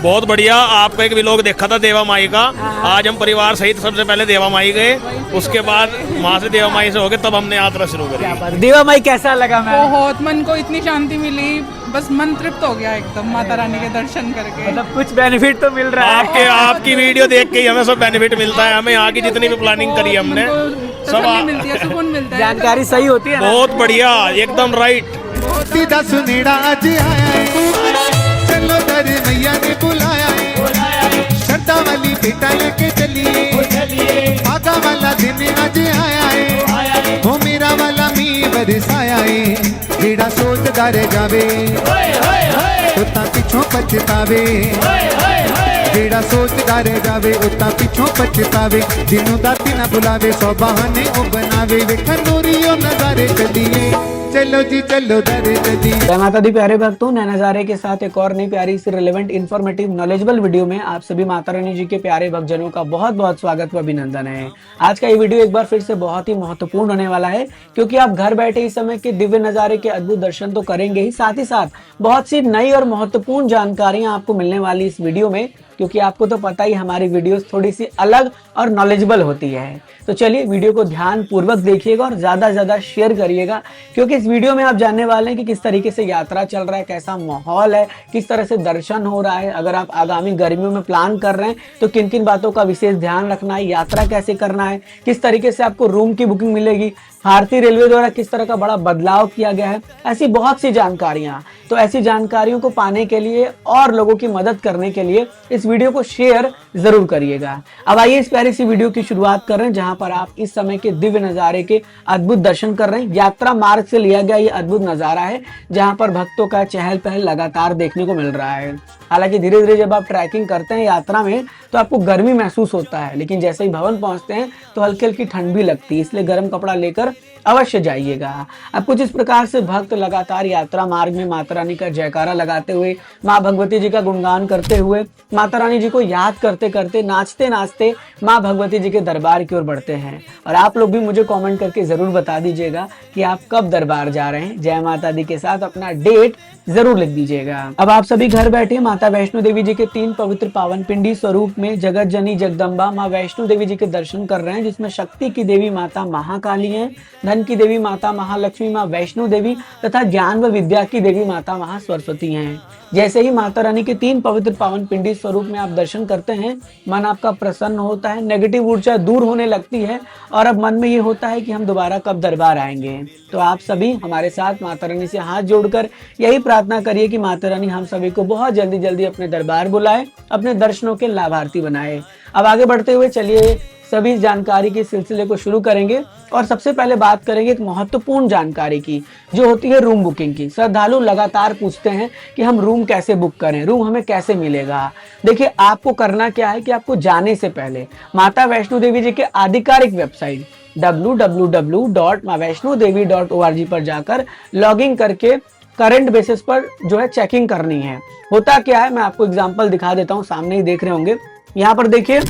बहुत बढ़िया। आपका एक व्लॉग देखा था देवा माई का। आज हम परिवार सहित सबसे पहले देवा माई गए, उसके बाद वहाँ से देवा माई से हो गए, तब हमने यात्रा शुरू करी। देवा माई कैसा लगा मैम? बहुत, मन को इतनी शांति मिली, बस मन तृप्त हो गया एकदम माता रानी के दर्शन करके। मतलब कुछ बेनिफिट तो मिल रहा है। आपकी वीडियो देख के ही हमें सब बेनिफिट मिलता है। हमें यहाँ की जितनी भी प्लानिंग करी हमने सब मिलती है, सुकून मिलता है, जानकारी सही होती है। बहुत बढ़िया, एकदम राइट। सीधा सुनेड़ा आज आया है, चलो तेरे मैया ने बुलाया है, श्रद्धा वाली बेटा लेके चलिए, आगा वाला दिन आज आया है, वो मेरा वाला मी बरसाया है, जेड़ा सोचदा रह जावे उता पिछों पछतावे, जेड़ा सोचदा रह जावे उता पिछों पछतावे, जिन्हों दाती ना बुलावे सौ बहाने ओ बनावे, वेखन नूरियों नजारे चलिए, चलो जी चलो दरे दरी। जय माता दी प्यारे भक्तों, नए नजारे के साथ एक और नई प्यारी सी रिलेवेंट इन्फॉर्मेटिव नॉलेजेबल वीडियो में आप सभी माता रानी जी के प्यारे भक्तजनों का बहुत बहुत स्वागत व अभिनंदन है। आज का ये वीडियो एक बार फिर से बहुत ही महत्वपूर्ण होने वाला है, क्योंकि आप घर बैठे इस समय के दिव्य नजारे के अद्भुत दर्शन तो करेंगे ही, साथ ही साथ बहुत सी नई और महत्वपूर्ण जानकारियां आपको मिलने वाली इस वीडियो में, क्योंकि आपको तो पता ही हमारी वीडियोस थोड़ी सी अलग और नॉलेजेबल होती है। तो चलिए वीडियो को ध्यान पूर्वक देखिएगा और ज्यादा से ज्यादा शेयर करिएगा, क्योंकि इस वीडियो में आप जानने वाले हैं कि किस तरीके से यात्रा चल रहा है, कैसा माहौल है, किस तरह से दर्शन हो रहा है। अगर आप आगामी गर्मियों में प्लान कर रहे हैं तो किन किन बातों का विशेष ध्यान रखना है, यात्रा कैसे करना है, किस तरीके से आपको रूम की बुकिंग मिलेगी, भारतीय रेलवे द्वारा किस तरह का बड़ा बदलाव किया गया है, ऐसी बहुत सी जानकारियां। तो ऐसी जानकारियों को पाने के लिए और लोगों की मदद करने के लिए इस वीडियो को शेयर जरूर करिएगा। अब आइए इस प्यारी सी वीडियो की शुरुआत कर रहे हैं, जहां पर आप इस समय के दिव्य नजारे के अद्भुत दर्शन कर रहे हैं। यात्रा मार्ग से लिया गया ये अद्भुत नजारा है, जहां पर भक्तों का चहल पहल लगातार देखने को मिल रहा है। हालांकि धीरे धीरे जब आप ट्रैकिंग करते हैं यात्रा में तो आपको गर्मी महसूस होता है, लेकिन जैसे ही भवन पहुंचते हैं तो हल्की हल्की ठंड भी लगती है, इसलिए गर्म कपड़ा लेकर अवश्य जाइएगा। अब कुछ इस प्रकार से भक्त लगातार यात्रा मार्ग में माता रानी का जयकारा लगाते हुए, माँ भगवती जी का गुणगान करते हुए, माता रानी जी को याद करते करते, नाचते नाचते माँ भगवती जी के दरबार की ओर बढ़ते हैं। और आप लोग भी मुझे कमेंट करके जरूर बता दीजिएगा कि आप कब दरबार जा रहे हैं। जय माता दी के साथ अपना डेट जरूर लिख दीजिएगा। अब आप सभी घर बैठे माता वैष्णो देवी जी के 3 पवित्र पावन पिंडी स्वरूप में जगत जननी जगदम्बा माँ वैष्णो देवी जी के दर्शन कर रहे हैं, जिसमें शक्ति की देवी माता महाकाली है, धन की देवी माता महालक्ष्मी माँ वैष्णो देवी तथा ज्ञान व विद्या की देवी माता महासरस्वती हैं। जैसे ही माता रानी के 3 पवित्र पावन पिंडी स्वरूप में आप दर्शन करते हैं, मन आपका प्रसन्न होता है, नेगेटिव ऊर्जा दूर होने लगती है और अब मन में ये होता है कि हम दोबारा कब दरबार आएंगे। तो आप सभी हमारे साथ माता रानी से हाथ जोड़कर यही प्रार्थना करिए कि माता रानी हम सभी को बहुत जल्दी जल्दी अपने दरबार बुलाए, अपने दर्शनों के लाभार्थी बनाए। अब आगे बढ़ते हुए चलिए सभी जानकारी के सिलसिले को शुरू करेंगे और सबसे पहले बात करेंगे एक महत्वपूर्ण जानकारी की, जो होती है रूम बुकिंग की। श्रद्धालु लगातार पूछते हैं कि हम रूम कैसे बुक करें, रूम हमें कैसे मिलेगा। देखिए आपको करना क्या है कि आपको जाने से पहले माता वैष्णो देवी जी के आधिकारिक वेबसाइट www.maavaishnodevi.org पर जाकर लॉगिन करके करंट बेसिस पर जो है चेकिंग करनी है। होता क्या है, मैं आपको एग्जांपल दिखा देता हूँ, सामने ही देख रहे होंगे। यहाँ पर देखिए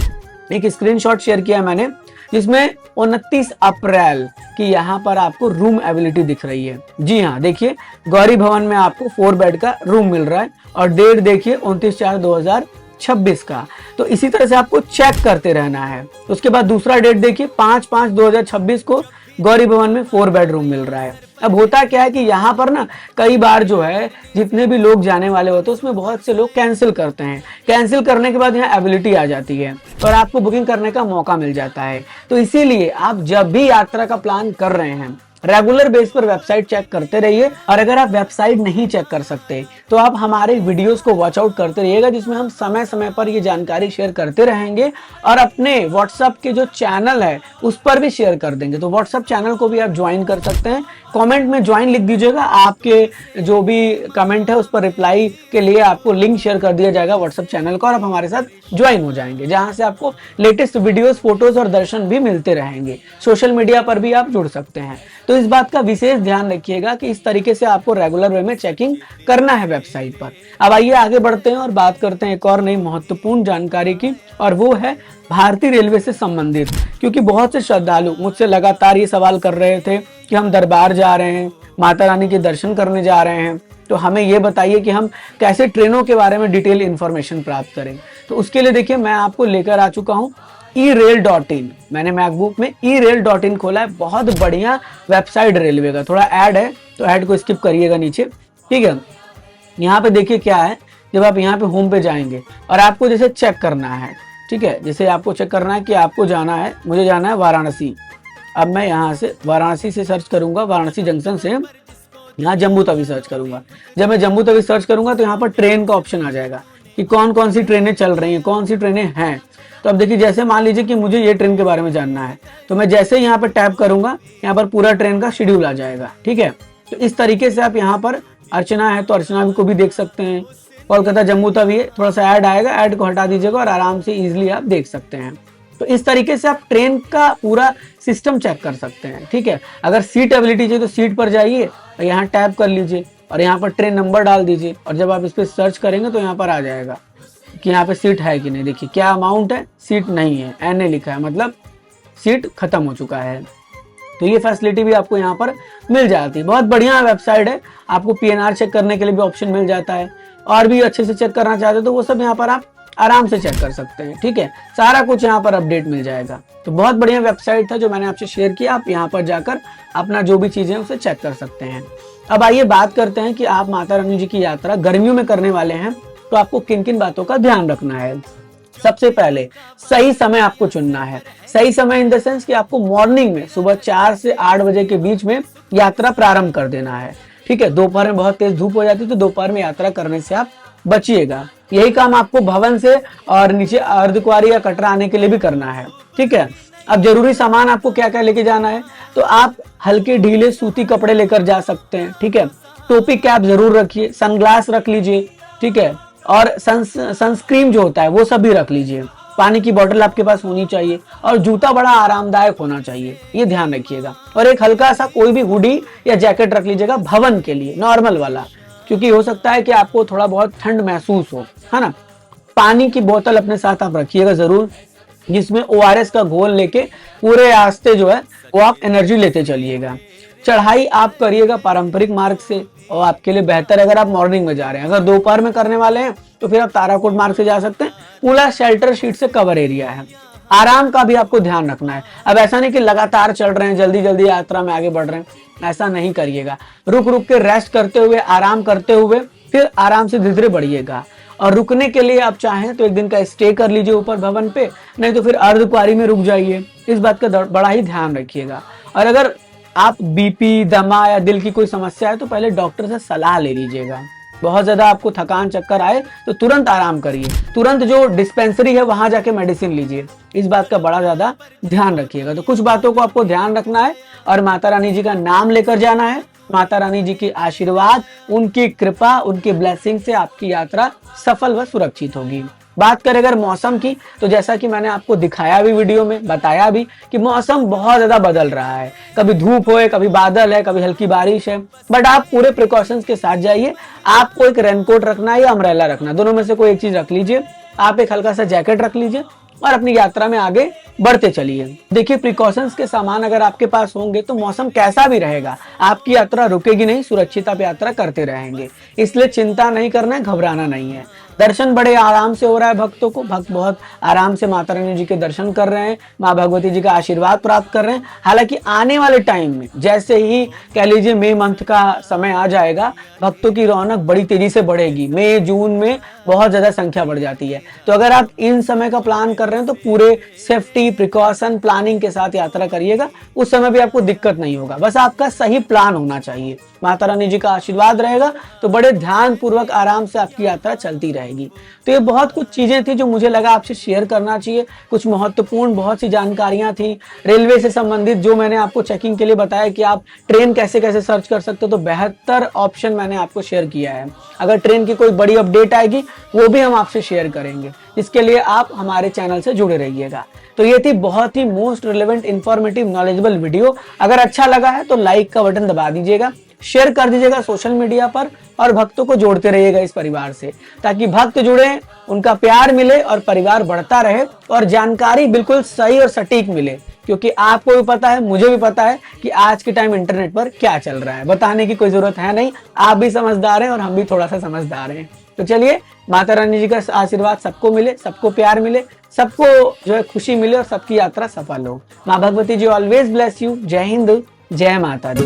एक स्क्रीनशॉट शेयर किया है मैंने, जिसमें 29 अप्रैल की यहाँ पर आपको रूम अवेलेबिलिटी दिख रही है। जी हाँ, देखिए गौरी भवन में आपको 4 बेड का रूम मिल रहा है और डेट देखिए 29/4/2026 का। तो इसी तरह से आपको चेक करते रहना है। उसके बाद दूसरा डेट देखिए 5/5/2026 को गौरी भवन में 4 बेडरूम मिल रहा है। अब होता क्या है कि यहाँ पर ना कई बार जो है जितने भी लोग जाने वाले होते हैं उसमें बहुत से लोग कैंसिल करते हैं। कैंसिल करने के बाद यहाँ अवेलेबिलिटी आ जाती है और आपको बुकिंग करने का मौका मिल जाता है। तो इसीलिए आप जब भी यात्रा का प्लान कर रहे हैं रेगुलर बेस पर वेबसाइट चेक करते रहिए। और अगर आप वेबसाइट नहीं चेक कर सकते तो आप हमारे वीडियोस को वॉच आउट करते रहिएगा, जिसमें हम समय समय पर ये जानकारी शेयर करते रहेंगे और अपने व्हाट्सएप के जो चैनल है उस पर भी शेयर कर देंगे। तो व्हाट्सएप चैनल को भी आप ज्वाइन कर सकते हैं। कमेंट में ज्वाइन लिख दीजिएगा, आपके जो भी कमेंट है उस पर रिप्लाई के लिए आपको लिंक शेयर कर दिया जाएगा व्हाट्सएप चैनल का और आप हमारे साथ ज्वाइन हो जाएंगे, जहां से आपको लेटेस्ट वीडियोस, फोटोज और दर्शन भी मिलते रहेंगे। सोशल मीडिया पर भी आप जुड़ सकते हैं। तो इस बात का विशेष ध्यान रखिएगा कि इस तरीके से आपको रेगुलर वे में चेकिंग करना है वेबसाइट पर। अब आइए आगे बढ़ते हैं और बात करते हैं एक और नई महत्वपूर्ण जानकारी की, और वो है भारतीय रेलवे से संबंधित। क्योंकि बहुत से श्रद्धालु मुझसे लगातार ये सवाल कर रहे थे कि हम दरबार जा रहे हैं, माता रानी के दर्शन करने जा रहे हैं, तो हमें ये बताइए कि हम कैसे ट्रेनों के बारे में डिटेल इन्फॉर्मेशन प्राप्त करें। तो उसके लिए देखिए मैं आपको लेकर आ चुका हूँ erail.in। मैंने मैकबुक में erail.in खोला है, बहुत बढ़िया वेबसाइट रेलवे का। थोड़ा ऐड है तो ऐड को स्किप करिएगा नीचे, ठीक है। यहाँ पे देखिए क्या है, जब आप यहाँ पे होम पे जाएंगे और आपको जैसे चेक करना है, ठीक है, जैसे आपको चेक करना है कि आपको जाना है, मुझे जाना है वाराणसी। अब मैं यहाँ से वाराणसी से सर्च करूंगा, वाराणसी जंक्शन से यहाँ जम्मू तवी सर्च करूंगा। जब मैं जम्मू तवी सर्च करूंगा तो यहाँ पर ट्रेन का ऑप्शन आ जाएगा कि कौन कौन सी ट्रेनें चल रही हैं, कौन सी ट्रेनें हैं। तो अब देखिए जैसे मान लीजिए कि मुझे ये ट्रेन के बारे में जानना है, तो मैं जैसे ही यहाँ पर टैप करूंगा यहाँ पर पूरा ट्रेन का शेड्यूल आ जाएगा, ठीक है। तो इस तरीके से आप यहाँ पर अर्चना है तो अर्चना को भी देख सकते हैं। कोलकाता जम्मू तवी है, थोड़ा सा ऐड आएगा, ऐड को हटा दीजिएगा और आराम से इजीली आप देख सकते हैं। तो इस तरीके से आप ट्रेन का पूरा सिस्टम चेक कर सकते हैं, ठीक है। अगर सीट अवेलेबिलिटी चाहिए तो सीट पर जाइए और यहाँ टैप कर लीजिए और यहाँ पर ट्रेन नंबर डाल दीजिए और जब आप इस पर सर्च करेंगे तो यहाँ पर आ जाएगा कि यहाँ पे सीट है कि नहीं। देखिए क्या अमाउंट है, सीट नहीं है, एन ए लिखा है, मतलब सीट खत्म हो चुका है। तो ये फैसिलिटी भी आपको यहाँ पर मिल जाती है। बहुत बढ़िया वेबसाइट है, आपको पीएनआर चेक करने के लिए भी ऑप्शन मिल जाता है, और भी अच्छे से चेक करना चाहते हो तो वो सब यहाँ पर आप आराम से चेक कर सकते हैं, ठीक है। सारा कुछ यहाँ पर अपडेट मिल जाएगा। तो बहुत बढ़िया वेबसाइट था जो मैंने आपसे शेयर किया, आप यहाँ पर जाकर अपना जो भी चीजें उसे चेक कर सकते हैं। अब आइए बात करते हैं कि आप माता रानी जी की यात्रा गर्मियों में करने वाले हैं तो आपको किन किन बातों का ध्यान रखना है। सबसे पहले सही समय आपको चुनना है। सही समय इन द सेंस कि आपको मॉर्निंग में सुबह 4 से 8 बजे के बीच में यात्रा प्रारंभ कर देना है, ठीक है। दोपहर में बहुत तेज धूप हो जाती है तो दोपहर में यात्रा करने से आप बचिएगा। यही काम आपको भवन से और नीचे अर्धकुंवारी या कटरा आने के लिए भी करना है, ठीक है। अब जरूरी सामान आपको क्या क्या लेके जाना है, तो आप हल्के ढीले सूती कपड़े लेकर जा सकते हैं, ठीक है। टोपी कैप जरूर रखिए, सनग्लास रख लीजिए, ठीक है, और सनस्क्रीन जो होता है वो सब भी रख लीजिए। पानी की बोतल आपके पास होनी चाहिए और जूता बड़ा आरामदायक होना चाहिए, ये ध्यान रखिएगा। और एक हल्का सा कोई भी हुडी या जैकेट रख लीजिएगा भवन के लिए, नॉर्मल वाला, क्योंकि हो सकता है कि आपको थोड़ा बहुत ठंड महसूस हो, है ना। पानी की बोतल अपने साथ आप रखिएगा जरूर, जिसमें ORS का घोल लेके पूरे रास्ते जो है वो आप एनर्जी लेते चलिएगा। चढ़ाई आप करिएगा पारंपरिक मार्ग से और आपके लिए बेहतर अगर आप मॉर्निंग में जा रहे हैं। अगर दोपहर में करने वाले हैं तो फिर आप ताराकोट मार्ग से जा सकते हैं, पूरा शेल्टर शीट से कवर एरिया है। आराम का भी आपको ध्यान रखना है। अब ऐसा नहीं कि लगातार चल रहे हैं, जल्दी जल्दी यात्रा में आगे बढ़ रहे हैं, ऐसा नहीं करिएगा। रुक रुक के रेस्ट करते हुए, आराम करते हुए फिर आराम से धीरे धीरे बढ़िएगा। और रुकने के लिए आप चाहें तो एक दिन का स्टे कर लीजिए ऊपर भवन पे, नहीं तो फिर अर्धकुंवारी में रुक जाइए। इस बात का बड़ा ही ध्यान रखिएगा। और अगर आप बीपी, दमा या दिल की कोई समस्या है तो पहले डॉक्टर से सलाह ले लीजिएगा। बहुत ज्यादा आपको थकान चक्कर आए तो तुरंत आराम करिए, तुरंत जो डिस्पेंसरी है वहां जाके मेडिसिन लीजिए। इस बात का बड़ा ज्यादा ध्यान रखिएगा। तो कुछ बातों को आपको ध्यान रखना है और माता रानी जी का नाम लेकर जाना है। माता रानी जी की आशीर्वाद, उनकी कृपा, उनकी ब्लेसिंग से आपकी यात्रा सफल व सुरक्षित होगी। बात करें अगर मौसम की, तो जैसा कि मैंने आपको दिखाया भी वीडियो में, बताया भी कि मौसम बहुत ज्यादा बदल रहा है। कभी धूप हो, कभी बादल है, कभी हल्की बारिश है, बट आप पूरे प्रिकॉशंस के साथ जाइए। आपको एक रेनकोट रखना है या अम्ब्रेला रखना, दोनों में से कोई एक चीज रख लीजिए। आप एक हल्का सा जैकेट रख लीजिए और अपनी यात्रा में आगे बढ़ते चलिए। देखिए प्रिकॉशंस के सामान अगर आपके पास होंगे तो मौसम कैसा भी रहेगा, आपकी यात्रा रुकेगी नहीं, सुरक्षित आप यात्रा करते रहेंगे। इसलिए चिंता नहीं करना है, घबराना नहीं है। दर्शन बड़े आराम से हो रहा है भक्तों को, भक्त बहुत आराम से माता रानी जी के दर्शन कर रहे हैं, माँ भगवती जी का आशीर्वाद प्राप्त कर रहे हैं। हालांकि आने वाले टाइम में जैसे ही कह लीजिए मई मंथ का समय आ जाएगा, भक्तों की रौनक बड़ी तेजी से बढ़ेगी। मई जून में बहुत ज्यादा संख्या बढ़ जाती है। तो अगर आप इन समय का प्लान कर रहे हैं तो पूरे सेफ्टी प्रिकॉशन प्लानिंग के साथ यात्रा करिएगा, उस समय भी आपको दिक्कत नहीं होगा। बस आपका सही प्लान होना चाहिए। माता रानी जी का आशीर्वाद रहेगा तो बड़े ध्यान पूर्वक आराम से आपकी यात्रा चलती रहेगी। तो ये बहुत कुछ चीजें थी जो मुझे लगा आपसे शेयर करना चाहिए। कुछ महत्वपूर्ण बहुत सी जानकारियां थी रेलवे से संबंधित, जो मैंने आपको चेकिंग के लिए बताया कि आप ट्रेन कैसे कैसे सर्च कर सकते हो, तो बेहतर ऑप्शन मैंने आपको शेयर किया है। अगर ट्रेन की कोई बड़ी अपडेट आएगी वो भी हम आपसे शेयर करेंगे, इसके लिए आप हमारे चैनल से जुड़े रहिएगा। तो ये थी बहुत ही most relevant, informative, knowledgeable video. अगर अच्छा लगा है तो लाइक का बटन दबा दीजिएगा, शेयर कर दीजिएगा सोशल मीडिया पर और भक्तों को जोड़ते रहिएगा इस परिवार से, ताकि भक्त जुड़े, उनका प्यार मिले और परिवार बढ़ता रहे और जानकारी बिल्कुल सही और सटीक मिले क्योंकि आपको भी पता है, मुझे भी पता है कि आज के टाइम इंटरनेट पर क्या चल रहा है। बताने की कोई जरूरत है नहीं, आप भी समझदार हैं और हम भी थोड़ा सा समझदार हैं। तो चलिए, माता रानी जी का आशीर्वाद सबको मिले, सबको प्यार मिले, सबको जो है खुशी मिले और सबकी यात्रा सफल हो। माँ भगवती जी ऑलवेज ब्लेस यू। जय हिंद, जय माता दी।